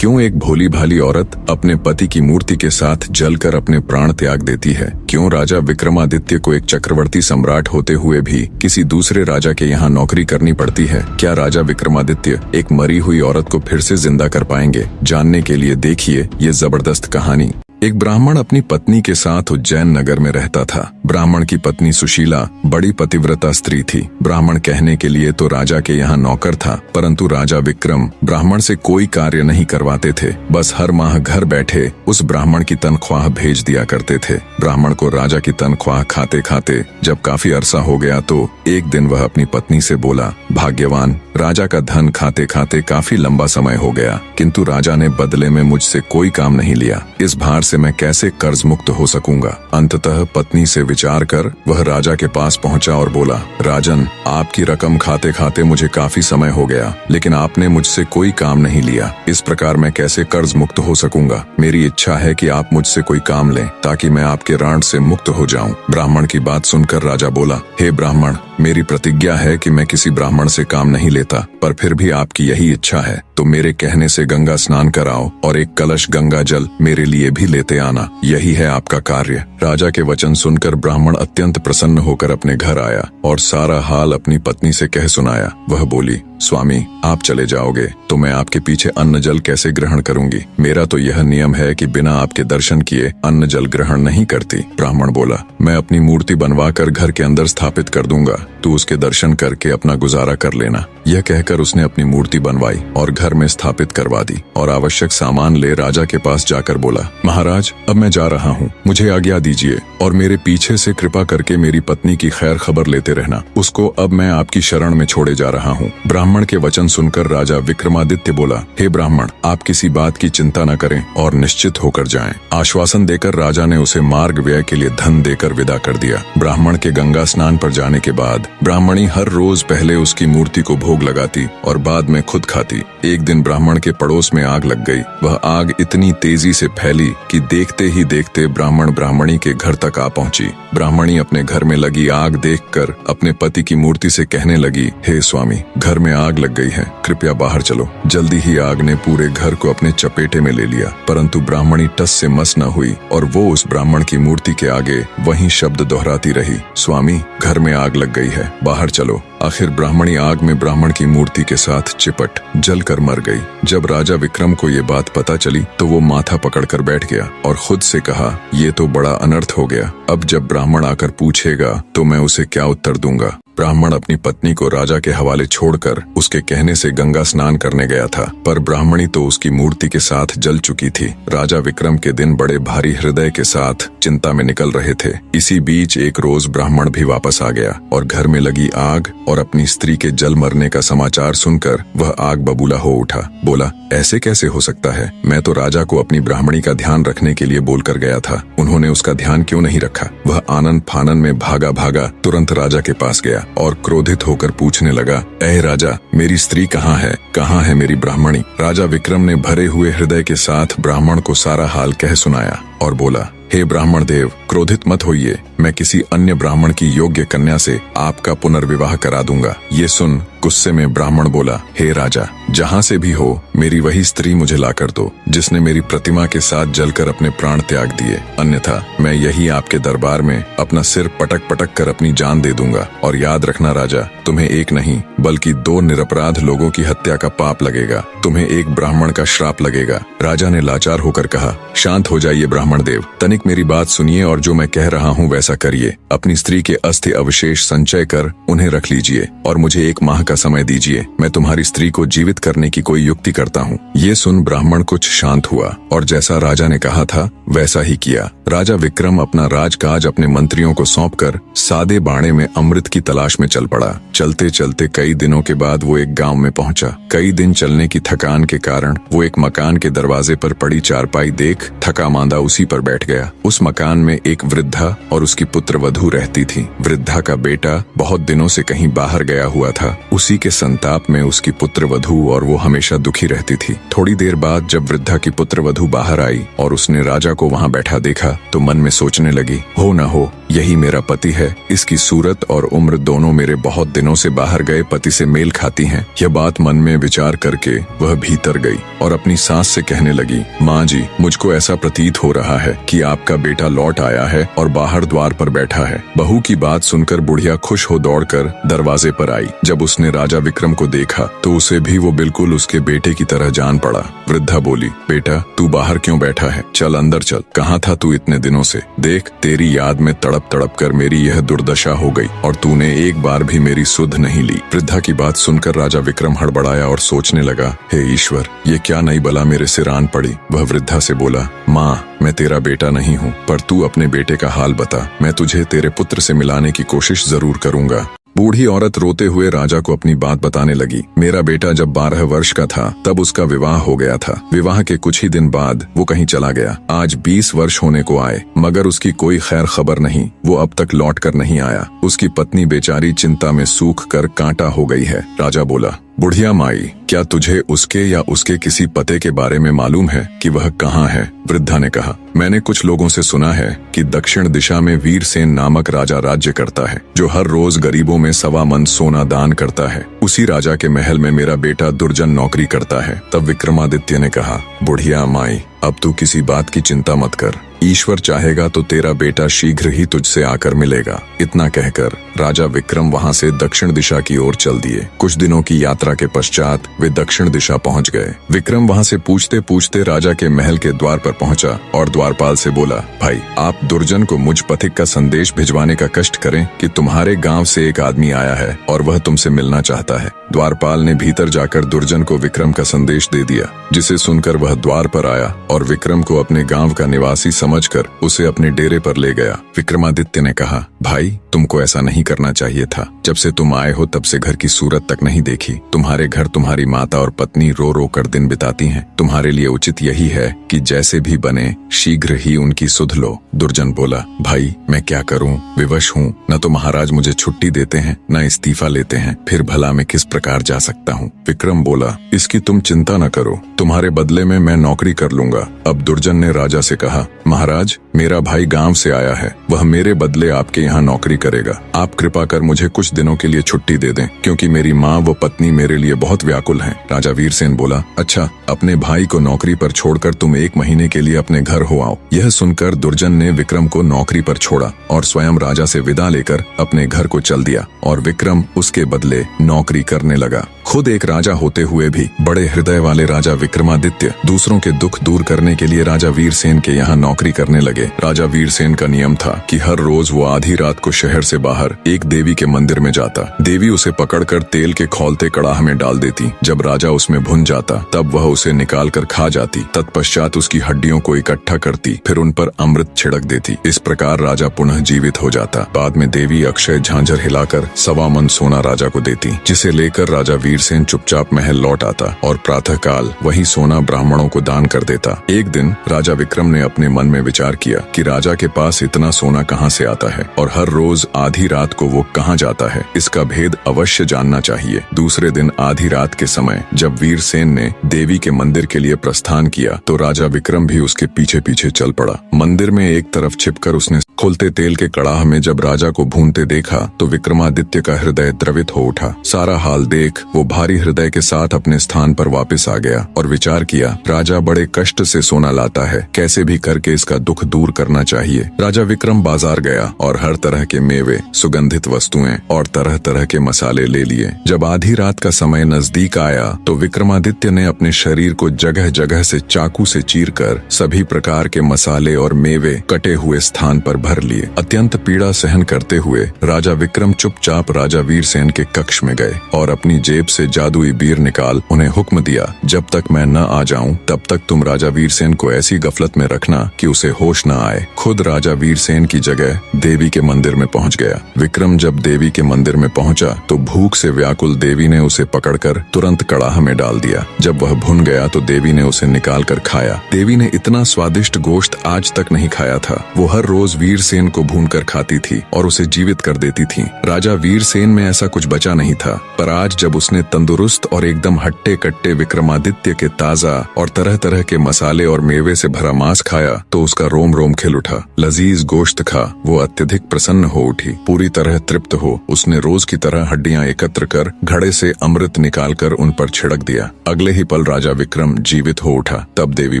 क्यों एक भोली भाली औरत अपने पति की मूर्ति के साथ जलकर अपने प्राण त्याग देती है? क्यों राजा विक्रमादित्य को एक चक्रवर्ती सम्राट होते हुए भी किसी दूसरे राजा के यहाँ नौकरी करनी पड़ती है? क्या राजा विक्रमादित्य एक मरी हुई औरत को फिर से जिंदा कर पाएंगे? जानने के लिए देखिए ये जबरदस्त कहानी। एक ब्राह्मण अपनी पत्नी के साथ उज्जैन नगर में रहता था। ब्राह्मण की पत्नी सुशीला बड़ी पतिव्रता स्त्री थी। ब्राह्मण कहने के लिए तो राजा के यहाँ नौकर था, परंतु राजा विक्रम ब्राह्मण से कोई कार्य नहीं करवाते थे। बस हर माह घर बैठे उस ब्राह्मण की तनख्वाह भेज दिया करते थे। ब्राह्मण को राजा की तनख्वाह खाते खाते जब काफी अरसा हो गया तो एक दिन वह अपनी पत्नी से बोला, भाग्यवान, राजा का धन खाते खाते काफी लंबा समय हो गया, किंतु राजा ने बदले में मुझसे कोई काम नहीं लिया। इस भार से मैं कैसे कर्ज मुक्त हो सकूंगा? अंततः पत्नी से विचार कर वह राजा के पास पहुंचा और बोला, राजन, आपकी रकम खाते खाते मुझे काफी समय हो गया, लेकिन आपने मुझसे कोई काम नहीं लिया। इस प्रकार मैं कैसे कर्ज मुक्त हो सकूंगा? मेरी इच्छा है कि आप मुझसे कोई काम लें ताकि मैं आपके ऋण से मुक्त हो जाऊं। ब्राह्मण की बात सुनकर राजा बोला, हे ब्राह्मण, मेरी प्रतिज्ञा है कि मैं किसी ब्राह्मण से काम नहीं लेता, पर फिर भी आपकी यही इच्छा है तो मेरे कहने से गंगा स्नान कराओ और एक कलश गंगा जल मेरे लिए भी लेते आना। यही है आपका कार्य। राजा के वचन सुनकर ब्राह्मण अत्यंत प्रसन्न होकर अपने घर आया और सारा हाल अपनी पत्नी से कह सुनाया। वह बोली, स्वामी, आप चले जाओगे तो मैं आपके पीछे अन्न जल कैसे ग्रहण करूंगी? मेरा तो यह नियम है कि बिना आपके दर्शन किए अन्न जल ग्रहण नहीं करती। ब्राह्मण बोला, मैं अपनी मूर्ति बनवा कर घर के अंदर स्थापित कर दूंगा, तू उसके दर्शन करके अपना गुजारा कर लेना। यह कहकर उसने अपनी मूर्ति बनवाई और घर में स्थापित करवा दी और आवश्यक सामान ले राजा के पास जाकर बोला, महाराज, अब मैं जा रहा हूँ, मुझे आज्ञा दीजिए और मेरे पीछे से कृपा करके मेरी पत्नी की खैर खबर लेते रहना। उसको अब मैं आपकी शरण में छोड़े जा रहा हूँ। ब्राह्मण के वचन सुनकर राजा विक्रमादित्य बोला, हे ब्राह्मण, आप किसी बात की चिंता न करें और निश्चित होकर जाएं। आश्वासन देकर राजा ने उसे मार्ग व्यय के लिए धन देकर विदा कर दिया। ब्राह्मण के गंगा स्नान पर जाने के बाद ब्राह्मणी हर रोज पहले उसकी मूर्ति को भोग लगाती और बाद में खुद खाती। एक दिन ब्राह्मण के पड़ोस में आग लग गई। वह आग इतनी तेजी से फैली कि देखते ही देखते ब्राह्मण ब्राह्मणी के घर तक आ पहुंची। ब्राह्मणी अपने घर में लगी आग देखकर अपने पति की मूर्ति से कहने लगी, हे स्वामी, घर में आग लग गई है, कृपया बाहर चलो। जल्दी ही आग ने पूरे घर को अपने चपेटे में ले लिया, परंतु ब्राह्मणी टस से मस न हुई और वो उस ब्राह्मण की मूर्ति के आगे वही शब्द दोहराती रही, स्वामी, घर में आग लग गई है, बाहर चलो। आखिर ब्राह्मणी आग में ब्राह्मण की मूर्ति के साथ चिपट जलकर मर गई। जब राजा विक्रम को ये बात पता चली तो वो माथा पकड़कर बैठ गया और खुद से कहा, ये तो बड़ा अनर्थ हो गया। अब जब ब्राह्मण आकर पूछेगा तो मैं उसे क्या उत्तर दूंगा? ब्राह्मण अपनी पत्नी को राजा के हवाले छोड़कर उसके कहने से गंगा स्नान करने गया था, पर ब्राह्मणी तो उसकी मूर्ति के साथ जल चुकी थी। राजा विक्रम के दिन बड़े भारी हृदय के साथ चिंता में निकल रहे थे। इसी बीच एक रोज ब्राह्मण भी वापस आ गया और घर में लगी आग और अपनी स्त्री के जल मरने का समाचार सुनकर वह आग बबूला हो उठा। बोला, ऐसे कैसे हो सकता है? मैं तो राजा को अपनी ब्राह्मणी का ध्यान रखने के लिए बोलकर गया था, उन्होंने उसका ध्यान क्यों नहीं रखा? वह आनन फानन में भागा भागा तुरंत राजा के पास गया और क्रोधित होकर पूछने लगा, ऐ राजा, मेरी स्त्री कहाँ है? कहाँ है मेरी ब्राह्मणी? राजा विक्रम ने भरे हुए हृदय के साथ ब्राह्मण को सारा हाल कह सुनाया और बोला, हे ब्राह्मण देव, क्रोधित मत होइए, मैं किसी अन्य ब्राह्मण की योग्य कन्या से आपका पुनर्विवाह करा दूंगा। ये सुन गुस्से में ब्राह्मण बोला, हे राजा, जहाँ से भी हो मेरी वही स्त्री मुझे ला कर दो जिसने मेरी प्रतिमा के साथ जलकर अपने प्राण त्याग दिए, अन्यथा मैं यही आपके दरबार में अपना सिर पटक पटक कर अपनी जान दे दूंगा। और याद रखना राजा, तुम्हें एक नहीं बल्कि 2 निरपराध लोगों की हत्या का पाप लगेगा, तुम्हें एक ब्राह्मण का श्राप लगेगा। राजा ने लाचार होकर कहा, शांत हो जाइए ब्राह्मण देव, तनिक मेरी बात सुनिए और जो मैं कह रहा हूँ वैसा करिए। अपनी स्त्री के अस्थि अवशेष संचय कर उन्हें रख लीजिए और मुझे 1 माह का समय दीजिए, मैं तुम्हारी स्त्री को जीवित करने की कोई युक्ति करता हूँ। ये सुन ब्राह्मण कुछ शांत हुआ और जैसा राजा ने कहा था वैसा ही किया। राजा विक्रम अपना राजकाज अपने मंत्रियों को सौंपकर सादे बाणे में अमृत की तलाश में चल पड़ा। चलते चलते कई दिनों के बाद वो एक गांव में पहुंचा। कई दिन चलने की थकान के कारण वो एक मकान के दरवाजे पर पड़ी चारपाई देख थका मांदा उसी पर बैठ गया। उस मकान में एक वृद्धा और उसकी पुत्र वधू रहती थी। वृद्धा का बेटा बहुत दिनों से कहीं बाहर गया हुआ था। उसी के संताप में उसकी पुत्र वधू और वो हमेशा दुखी रहती थी। थोड़ी देर बाद जब वृद्धा की पुत्र वधू बाहर आई और उसने राजा को वहाँ बैठा देखा तो मन में सोचने लगी, हो न हो यही मेरा पति है। इसकी सूरत और उम्र दोनों मेरे बहुत दिनों से बाहर गए पति से मेल खाती हैं। यह बात मन में विचार करके वह भीतर गई और अपनी सास से कहने लगी, माँ जी, मुझको ऐसा प्रतीत हो रहा है कि आपका बेटा लौट आया है और बाहर द्वार पर बैठा है। बहू की बात सुनकर बुढ़िया खुश हो दौड़कर दरवाजे पर आई। जब उसने राजा विक्रम को देखा तो उसे भी वो बिल्कुल उसके बेटे की तरह जान पड़ा। वृद्धा बोली, बेटा तू बाहर क्यों बैठा है? चल अंदर चल। कहाँ था तू इतने दिनों से? देख, तेरी याद में तड़प तड़प कर मेरी यह दुर्दशा हो गई और तूने एक बार भी मेरी सुध नहीं ली। वृद्धा की बात सुनकर राजा विक्रम हड़बड़ाया और सोचने लगा, हे ईश्वर, ये क्या नई बला मेरे सिर आन पड़ी। वह वृद्धा से बोला, माँ, मैं तेरा बेटा नहीं हूँ, पर तू अपने बेटे का हाल बता। मैं तुझे तेरे पुत्र से मिलाने की कोशिश जरूर करूंगा। बूढ़ी औरत रोते हुए राजा को अपनी बात बताने लगी। मेरा बेटा जब 12 वर्ष का था तब उसका विवाह हो गया था। विवाह के कुछ ही दिन बाद वो कहीं चला गया। आज 20 वर्ष होने को आए मगर उसकी कोई खैर खबर नहीं। वो अब तक लौट कर नहीं आया। उसकी पत्नी बेचारी चिंता में सूख कर कांटा हो गई है। राजा बोला, बुढ़िया माई, क्या तुझे उसके या उसके किसी पते के बारे में मालूम है कि वह कहाँ है? वृद्धा ने कहा, मैंने कुछ लोगों से सुना है कि दक्षिण दिशा में वीरसेन नामक राजा राज्य करता है, जो हर रोज गरीबों में 1.25 मन सोना दान करता है। उसी राजा के महल में मेरा बेटा दुर्जन नौकरी करता है। तब विक्रमादित्य ने कहा, बुढ़िया माई, अब तू किसी बात की चिंता मत कर। ईश्वर चाहेगा तो तेरा बेटा शीघ्र ही तुझसे आकर मिलेगा। इतना कहकर राजा विक्रम वहां से दक्षिण दिशा की ओर चल दिए। कुछ दिनों की यात्रा के पश्चात वे दक्षिण दिशा पहुंच गए। विक्रम वहां से पूछते पूछते राजा के महल के द्वार पर पहुंचा और द्वारपाल से बोला, भाई, आप दुर्जन को मुझ पथिक का संदेश भिजवाने का कष्ट करें कि तुम्हारे गांव से एक आदमी आया है और वह तुमसे मिलना चाहता है। द्वारपाल ने भीतर जाकर दुर्जन को विक्रम का संदेश दे दिया, जिसे सुनकर वह द्वार पर आया और विक्रम को अपने गांव का निवासी समझकर उसे अपने डेरे पर ले गया। विक्रमादित्य ने कहा, भाई, तुमको ऐसा नहीं करना चाहिए था। जब से तुम आए हो तब से घर की सूरत तक नहीं देखी। तुम्हारे घर तुम्हारी माता और पत्नी रो रो कर दिन बिताती हैं। तुम्हारे लिए उचित यही है कि जैसे भी बने शीघ्र ही उनकी सुध लो। दुर्जन बोला, भाई, मैं क्या करूं? विवश हूं। न तो महाराज मुझे छुट्टी देते हैं, न इस्तीफा लेते हैं। फिर भला मैं किस प्रकार जा सकता हूं? विक्रम बोला, इसकी तुम चिंता न करो, तुम्हारे बदले में मैं नौकरी कर लूंगा। अब दुर्जन ने राजा से कहा, महाराज, मेरा भाई गांव से आया है। वह मेरे बदले आपके यहाँ नौकरी करेगा। आप कृपा कर मुझे कुछ दिनों के लिए छुट्टी दे दें, क्योंकि मेरी माँ व पत्नी मेरे लिए बहुत व्याकुल हैं। राजा वीरसेन बोला, अच्छा, अपने भाई को नौकरी पर छोड़कर तुम 1 महीने के लिए अपने घर हो आओ। यह सुनकर दुर्जन ने विक्रम को नौकरी पर छोड़ा और स्वयं राजा से विदा लेकर अपने घर को चल दिया और विक्रम उसके बदले नौकरी करने लगा। खुद एक राजा होते हुए भी बड़े हृदय वाले राजा विक्रमादित्य दूसरों के दुख दूर करने के लिए राजा वीरसेन के यहाँ नौकरी करने लगे। राजा वीरसेन का नियम था कि हर रोज वो आधी रात को शहर से बाहर एक देवी के मंदिर में जाता। देवी उसे पकड़कर तेल के खौलते कड़ाह में डाल देती। जब राजा उसमें भुन जाता तब वह उसे निकाल कर खा जाती। तत्पश्चात उसकी हड्डियों को इकट्ठा करती, फिर उन पर अमृत छिड़क देती। इस प्रकार राजा पुनः जीवित हो जाता। बाद में देवी अक्षय झांझर हिलाकर 1.25 मन सोना राजा को देती, जिसे लेकर राजा वीरसेन चुपचाप महल लौट आता और प्रातःकाल वही सोना ब्राह्मणों को दान कर देता। एक दिन राजा विक्रम ने अपने मन में विचार किया कि राजा के पास इतना सोना कहाँ से आता है और हर रोज आधी रात को वो कहाँ जाता है। इसका भेद अवश्य जानना चाहिए। दूसरे दिन आधी रात के समय जब वीरसेन ने देवी के मंदिर के लिए प्रस्थान किया तो राजा विक्रम भी उसके पीछे पीछे चल पड़ा। मंदिर में एक तरफ छिपकर उसने खोलते तेल के कड़ाह में जब राजा को भूनते देखा तो विक्रमादित्य का हृदय द्रवित हो उठा। सारा हाल देख वो भारी हृदय के साथ अपने स्थान पर वापस आ गया और विचार किया, राजा बड़े कष्ट से सोना लाता है, कैसे भी करके इसका दुख दूर करना चाहिए। राजा विक्रम बाजार गया और हर तरह के मेवे, सुगंधित वस्तुएं और तरह तरह के मसाले ले लिए। जब आधी रात का समय नजदीक आया तो विक्रमादित्य ने अपने शरीर को जगह जगह से चाकू से चीरकर सभी प्रकार के मसाले और मेवे कटे हुए स्थान पर भर लिए। अत्यंत पीड़ा सहन करते हुए राजा विक्रम चुपचाप राजा वीरसेन के कक्ष में गए और अपनी जेब से जादुई बीर निकाल उन्हें हुक्म दिया, जब तक मैं न आ जाऊं तब तक तुम राजा वीरसेन को ऐसी गफलत में रखना कि उसे होश न आए। खुद राजा वीरसेन की जगह देवी के मंदिर में पहुंच गया। विक्रम जब देवी के मंदिर में पहुंचा तो भूख से व्याकुल देवी ने उसे पकड़कर तुरंत कड़ाह में डाल दिया। जब वह भुन गया तो देवी ने उसे निकाल कर खाया। देवी ने इतना स्वादिष्ट गोश्त आज तक नहीं खाया था। वो हर रोज वीर वीरसेन को भूनकर खाती थी और उसे जीवित कर देती थी। राजा वीरसेन में ऐसा कुछ बचा नहीं था, पर आज जब उसने तंदुरुस्त और एकदम हट्टे कट्टे विक्रमादित्य के ताजा और तरह तरह के मसाले और मेवे से भरा मांस खाया तो उसका रोम रोम खिल उठा। लजीज गोश्त खा वो अत्यधिक प्रसन्न हो उठी। पूरी तरह तृप्त हो उसने रोज की तरह हड्डियां एकत्र कर घड़े से अमृत निकालकर उन पर छिड़क दिया। अगले ही पल राजा विक्रम जीवित हो उठा। तब देवी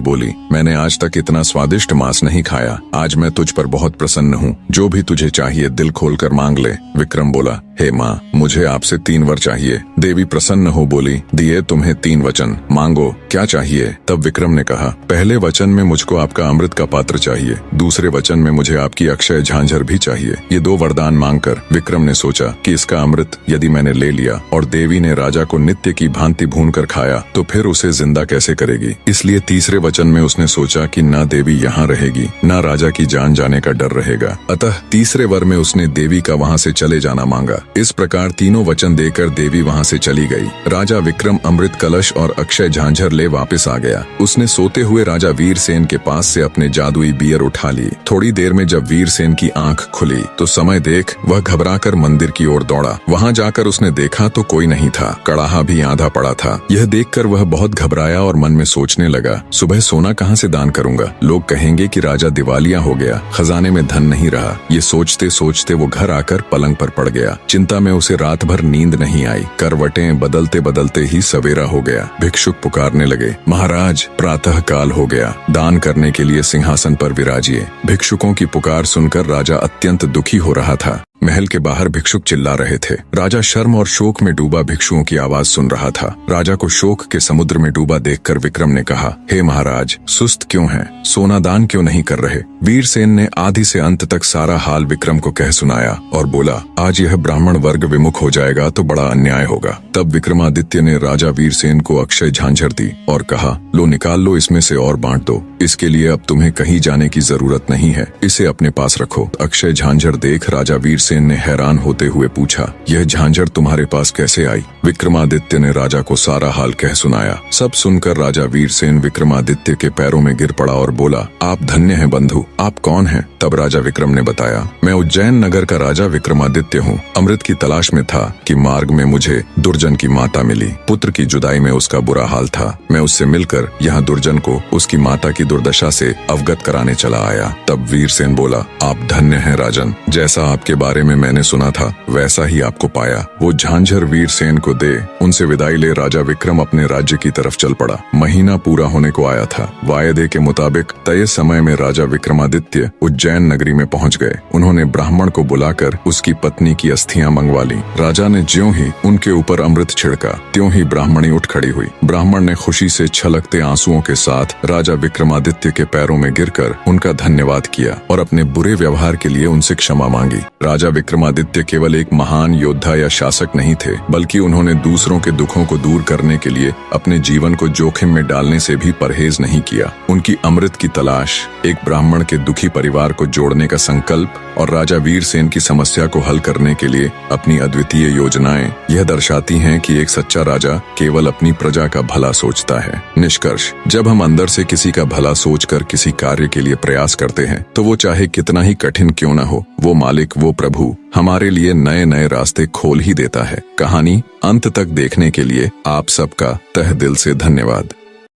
बोली, मैंने आज तक इतना स्वादिष्ट मांस नहीं खाया। आज मैं तुझ पर बहुत प्रसन्न हूँ। जो भी तुझे चाहिए दिल खोलकर मांग ले। विक्रम बोला, हे माँ, मुझे आपसे 3 वर चाहिए। देवी प्रसन्न हो बोली, दिए तुम्हें 3 वचन, मांगो क्या चाहिए। तब विक्रम ने कहा, पहले वचन में मुझको आपका अमृत का पात्र चाहिए, दूसरे वचन में मुझे आपकी अक्षय झांझर भी चाहिए। ये 2 वरदान मांगकर विक्रम ने सोचा कि इसका अमृत यदि मैंने ले लिया और देवी ने राजा को नित्य की भांति भून कर खाया तो फिर उसे जिंदा कैसे करेगी। इसलिए तीसरे वचन में उसने सोचा कि न देवी यहाँ रहेगी न राजा की जान जाने का डर रहेगा। अतः तीसरे वर में उसने देवी का वहाँ से चले जाना मांगा। इस प्रकार तीनों वचन देकर देवी वहाँ से चली गई। राजा विक्रम अमृत कलश और अक्षय झांझर ले वापस आ गया। उसने सोते हुए राजा वीरसेन के पास से अपने जादुई बियर उठा ली। थोड़ी देर में जब वीरसेन की आंख खुली तो समय देख वह घबराकर मंदिर की ओर दौड़ा। वहाँ जाकर उसने देखा तो कोई नहीं था, कड़ाहा भी आधा पड़ा था। यह देखकर वह बहुत घबराया और मन में सोचने लगा, सुबह सोना कहाँ से दान करूंगा। लोग कहेंगे कि राजा दिवालिया हो गया, खजाने में धन नहीं रहा। ये सोचते सोचते वो घर आकर पलंग पर पड़ गया। चिंता में उसे रात भर नींद नहीं आई। करवटें बदलते बदलते ही सवेरा हो गया। भिक्षुक पुकारने लगे, महाराज प्रातः काल हो गया, दान करने के लिए सिंहासन पर विराजिए। भिक्षुकों की पुकार सुनकर राजा अत्यंत दुखी हो रहा था। महल के बाहर भिक्षुक चिल्ला रहे थे। राजा शर्म और शोक में डूबा भिक्षुओं की आवाज सुन रहा था। राजा को शोक के समुद्र में डूबा देखकर विक्रम ने कहा, हे महाराज, सुस्त क्यों हैं? सोना दान क्यों नहीं कर रहे? वीरसेन ने आदि से अंत तक सारा हाल विक्रम को कह सुनाया और बोला, आज यह ब्राह्मण वर्ग विमुख हो जाएगा तो बड़ा अन्याय होगा। तब विक्रमादित्य ने राजा वीरसेन को अक्षय झांझर दी और कहा, लो निकाल लो, इसमें से और बांट दो। इसके लिए अब तुम्हें कहीं जाने की जरूरत नहीं है, इसे अपने पास रखो। अक्षय झांझर देख राजा वीरसेन ने हैरान होते हुए पूछा, यह झांझर तुम्हारे पास कैसे आई? विक्रमादित्य ने राजा को सारा हाल कह सुनाया। सब सुनकर राजा वीरसेन विक्रमादित्य के पैरों में गिर पड़ा और बोला, आप धन्य हैं बंधु, आप कौन हैं? तब राजा विक्रम ने बताया, मैं उज्जैन नगर का राजा विक्रमादित्य हूँ। अमृत की तलाश में था कि मार्ग में मुझे दुर्जन की माता मिली। पुत्र की जुदाई में उसका बुरा हाल था। मैं उससे मिलकर यहाँ दुर्जन को उसकी माता की दुर्दशा से अवगत कराने चला आया। तब वीरसेन बोला, आप धन्य हैं राजन, जैसा आपके बारे में मैंने सुना था वैसा ही आपको पाया। वो झांझर वीरसेन को दे उनसे विदाई ले राजा विक्रम अपने राज्य की तरफ चल पड़ा। महीना पूरा होने को आया था। वायदे के मुताबिक तय समय में राजा विक्रमादित्य उज्जैन नगरी में पहुंच गए। उन्होंने ब्राह्मण को बुलाकर उसकी पत्नी की अस्थियां मंगवा ली। राजा ने ज्यों ही उनके ऊपर अमृत छिड़का त्यों ही ब्राह्मणी उठ खड़ी हुई। ब्राह्मण ने खुशी से छलकते आंसुओं के साथ राजा विक्रमादित्य के पैरों में गिरकर उनका धन्यवाद किया और अपने बुरे व्यवहार के लिए उनसे क्षमा मांगी। राजा विक्रमादित्य केवल एक महान योद्धा या शासक नहीं थे, बल्कि उन्होंने दूसरों के दुखों को दूर करने के लिए अपने जीवन को जोखिम में डालने से भी परहेज नहीं किया। उनकी अमृत की तलाश, एक ब्राह्मण के दुखी परिवार को जोड़ने का संकल्प और राजा वीरसेन की समस्या को हल करने के लिए अपनी अद्वितीय योजनाएं यह दर्शाती हैं कि एक सच्चा राजा केवल अपनी प्रजा का भला सोचता है। निष्कर्ष, जब हम अंदर से किसी का भला सोचकर किसी कार्य के लिए प्रयास करते हैं तो वो चाहे कितना ही कठिन क्यों न हो, वो मालिक, वो प्रभु हमारे लिए नए नए रास्ते खोल ही देता है। कहानी अंत तक देखने के लिए आप सबका तहे दिल से धन्यवाद।